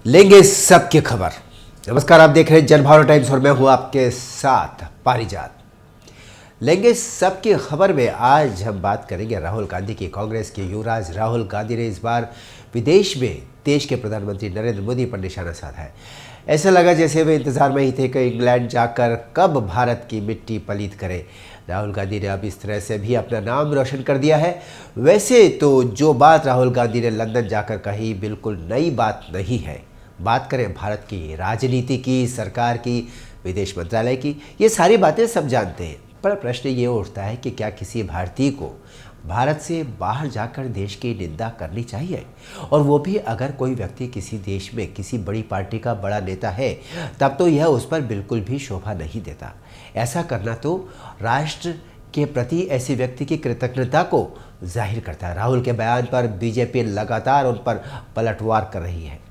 लेंगे सबकी खबर। नमस्कार, आप देख रहे हैं जनभावना टाइम्स और मैं हूं आपके साथ पारिजात। लेंगे सबकी खबर में आज हम बात करेंगे राहुल गांधी की। कांग्रेस के युवराज राहुल गांधी ने इस बार विदेश में देश के प्रधानमंत्री नरेंद्र मोदी पर निशाना साधा है। ऐसा लगा जैसे वे इंतजार में ही थे कि इंग्लैंड जाकर कब भारत की मिट्टी पलीत करे। राहुल गांधी ने अब इस तरह से भी अपना नाम रोशन कर दिया है। वैसे तो जो बात राहुल गांधी ने लंदन जाकर कही बिल्कुल नई बात नहीं है। बात करें भारत की राजनीति की, सरकार की, विदेश मंत्रालय की, ये सारी बातें सब जानते हैं। पर प्रश्न ये उठता है कि क्या किसी भारतीय को भारत से बाहर जाकर देश की निंदा करनी चाहिए? और वो भी अगर कोई व्यक्ति किसी देश में किसी बड़ी पार्टी का बड़ा नेता है, तब तो यह उस पर बिल्कुल भी शोभा नहीं देता। ऐसा करना तो राष्ट्र के प्रति ऐसे व्यक्ति की कृतज्ञता को जाहिर करता है। राहुल के बयान पर बीजेपी लगातार उन पर पलटवार कर रही है।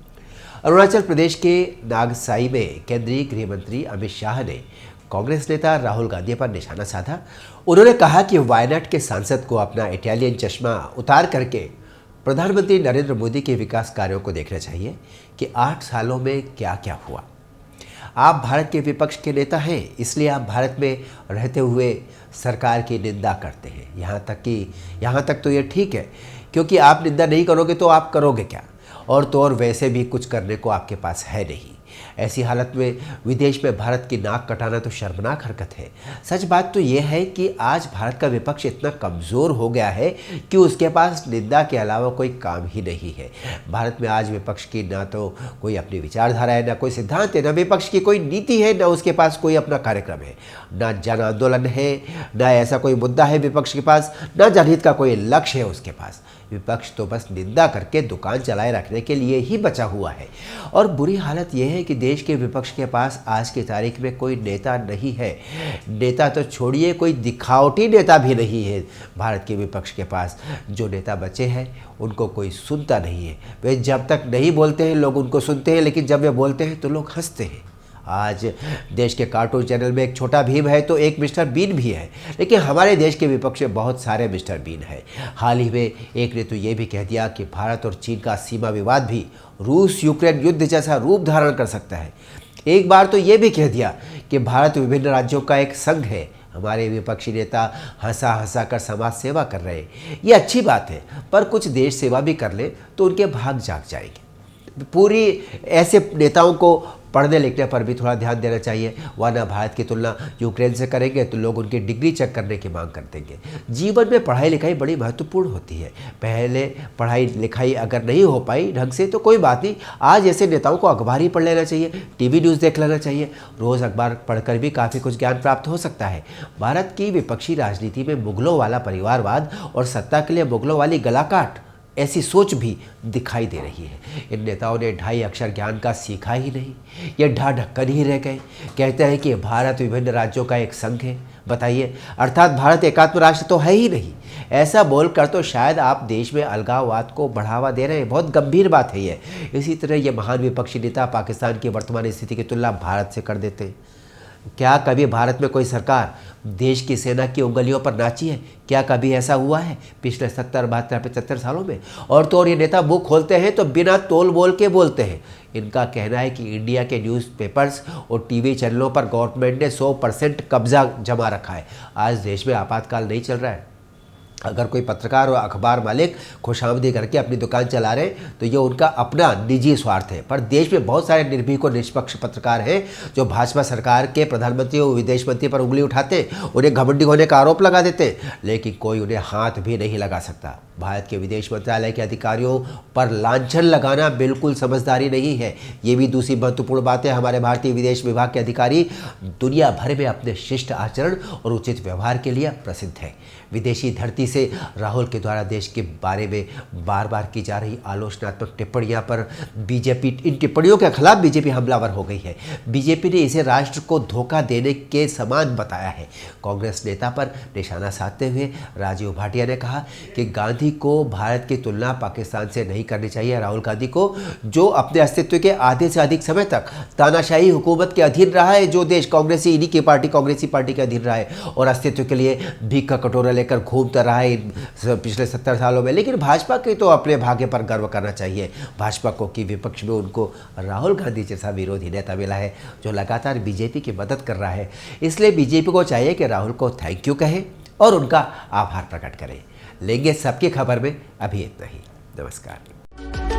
अरुणाचल प्रदेश के नागसाई में केंद्रीय गृह मंत्री अमित शाह ने कांग्रेस नेता राहुल गांधी पर निशाना साधा। उन्होंने कहा कि वायनाड के सांसद को अपना इटालियन चश्मा उतार करके प्रधानमंत्री नरेंद्र मोदी के विकास कार्यों को देखना चाहिए कि 8 सालों में क्या क्या हुआ। आप भारत के विपक्ष के नेता हैं, इसलिए आप भारत में रहते हुए सरकार की निंदा करते हैं। यहाँ तक तो ये ठीक है, क्योंकि आप निंदा नहीं करोगे तो आप करोगे क्या? और तो और वैसे भी कुछ करने को आपके पास है नहीं। ऐसी हालत में विदेश में भारत की नाक कटाना तो शर्मनाक हरकत है। सच बात तो यह है कि आज भारत का विपक्ष इतना कमज़ोर हो गया है कि उसके पास निंदा के अलावा कोई काम ही नहीं है। भारत में आज विपक्ष की ना तो कोई अपनी विचारधारा है, ना कोई सिद्धांत है, ना विपक्ष की कोई नीति है, ना उसके पास कोई अपना कार्यक्रम है, ना जन आंदोलन है, ना ऐसा कोई मुद्दा है विपक्ष के पास, ना जनहित का कोई लक्ष्य है उसके पास। विपक्ष तो बस निंदा करके दुकान चलाए रखने के लिए ही बचा हुआ है। और बुरी हालत यह है कि देश के विपक्ष के पास आज की तारीख में कोई नेता नहीं है। नेता तो छोड़िए, कोई दिखावटी नेता भी नहीं है भारत के विपक्ष के पास। जो नेता बचे हैं उनको कोई सुनता नहीं है। वे जब तक नहीं बोलते हैं लोग उनको सुनते हैं, लेकिन जब वे बोलते हैं तो लोग हंसते हैं। आज देश के कार्टून चैनल में एक छोटा भीम है तो एक मिस्टर बीन भी है, लेकिन हमारे देश के विपक्ष में बहुत सारे मिस्टर बीन हैं। हाल ही में एक ने तो ये भी कह दिया कि भारत और चीन का सीमा विवाद भी रूस यूक्रेन युद्ध जैसा रूप धारण कर सकता है। एक बार तो ये भी कह दिया कि भारत विभिन्न राज्यों का एक संघ है। हमारे विपक्षी नेता हंसा हंसा कर समाज सेवा कर रहे हैं। ये अच्छी बात है, पर कुछ देश सेवा भी कर ले तो उनके भाग जाग जाएंगे। पूरी ऐसे नेताओं को पढ़ने लिखने पर भी थोड़ा ध्यान देना चाहिए, वरना भारत की तुलना यूक्रेन से करेंगे तो लोग उनकी डिग्री चेक करने की मांग कर देंगे। जीवन में पढ़ाई लिखाई बड़ी महत्वपूर्ण होती है। पहले पढ़ाई लिखाई अगर नहीं हो पाई ढंग से तो कोई बात नहीं, आज ऐसे नेताओं को अखबार ही पढ़ लेना चाहिए, टीवी न्यूज़ देख लेना चाहिए। रोज़ अखबार पढ़कर भी काफ़ी कुछ ज्ञान प्राप्त हो सकता है। भारत की विपक्षी राजनीति में मुगलों वाला परिवारवाद और सत्ता के लिए मुगलों वाली गलाकाट, ऐसी सोच भी दिखाई दे रही है। इन नेताओं ने 2.5 अक्षर ज्ञान का सीखा ही नहीं, ये ढक्कन ही रह गए। कहते हैं कि भारत विभिन्न राज्यों का एक संघ है। बताइए, अर्थात भारत एकात्म राष्ट्र तो है ही नहीं। ऐसा बोलकर तो शायद आप देश में अलगाववाद को बढ़ावा दे रहे हैं। बहुत गंभीर बात है ये। इसी तरह ये महान विपक्षी नेता पाकिस्तान की वर्तमान स्थिति की तुलना भारत से कर देते हैं। क्या कभी भारत में कोई सरकार देश की सेना की उंगलियों पर नाची है? क्या कभी ऐसा हुआ है पिछले 70, 72, 75 सालों में? और तो और ये नेता मुंह खोलते हैं तो बिना तोल बोल के बोलते हैं। इनका कहना है कि इंडिया के न्यूज़पेपर्स और टीवी चैनलों पर गवर्नमेंट ने 100% कब्जा जमा रखा है। आज देश में आपातकाल नहीं चल रहा है। अगर कोई पत्रकार और अखबार मालिक खुशामदी करके अपनी दुकान चला रहे हैं तो ये उनका अपना निजी स्वार्थ है। पर देश में बहुत सारे निर्भीक और निष्पक्ष पत्रकार हैं जो भाजपा सरकार के प्रधानमंत्री और विदेश मंत्री पर उंगली उठाते हैं, उन्हें घमंडी होने का आरोप लगा देते हैं, लेकिन कोई उन्हें हाथ भी नहीं लगा सकता। भारत के विदेश मंत्रालय के अधिकारियों पर लांछन लगाना बिल्कुल समझदारी नहीं है। ये भी दूसरी महत्वपूर्ण बात है। हमारे भारतीय विदेश विभाग के अधिकारी दुनिया भर में अपने शिष्ट आचरण और उचित व्यवहार के लिए प्रसिद्ध है। विदेशी धरती से राहुल के द्वारा देश के बारे में बार बार की जा रही आलोचनात्मक टिप्पणियां पर बीजेपी, इन टिप्पणियों के खिलाफ बीजेपी हमलावर हो गई है। बीजेपी ने इसे राष्ट्र को धोखा देने के समान बताया है। कांग्रेस नेता पर निशाना साधते हुए राजीव भाटिया ने कहा कि गांधी को भारत की तुलना पाकिस्तान से नहीं करनी चाहिए। राहुल गांधी को, जो अपने अस्तित्व के आधे से अधिक समय तक तानाशाही हुकूमत के अधीन रहा है, जो देश कांग्रेसी, इन्हीं की पार्टी कांग्रेसी पार्टी के अधीन रहा है और अस्तित्व के लिए भीख का कटोरा लेकर घूमता रहा रहा है पिछले 70 सालों में। लेकिन भाजपा के तो अपने भाग्य पर गर्व करना चाहिए। भाजपा को कि विपक्ष में उनको राहुल गांधी जैसा विरोधी नेता मिला है जो लगातार बीजेपी की मदद कर रहा है। इसलिए बीजेपी को चाहिए कि राहुल को थैंक यू कहे और उनका आभार प्रकट करें। लेंगे सबकी खबर में अभी इतना ही। नमस्कार।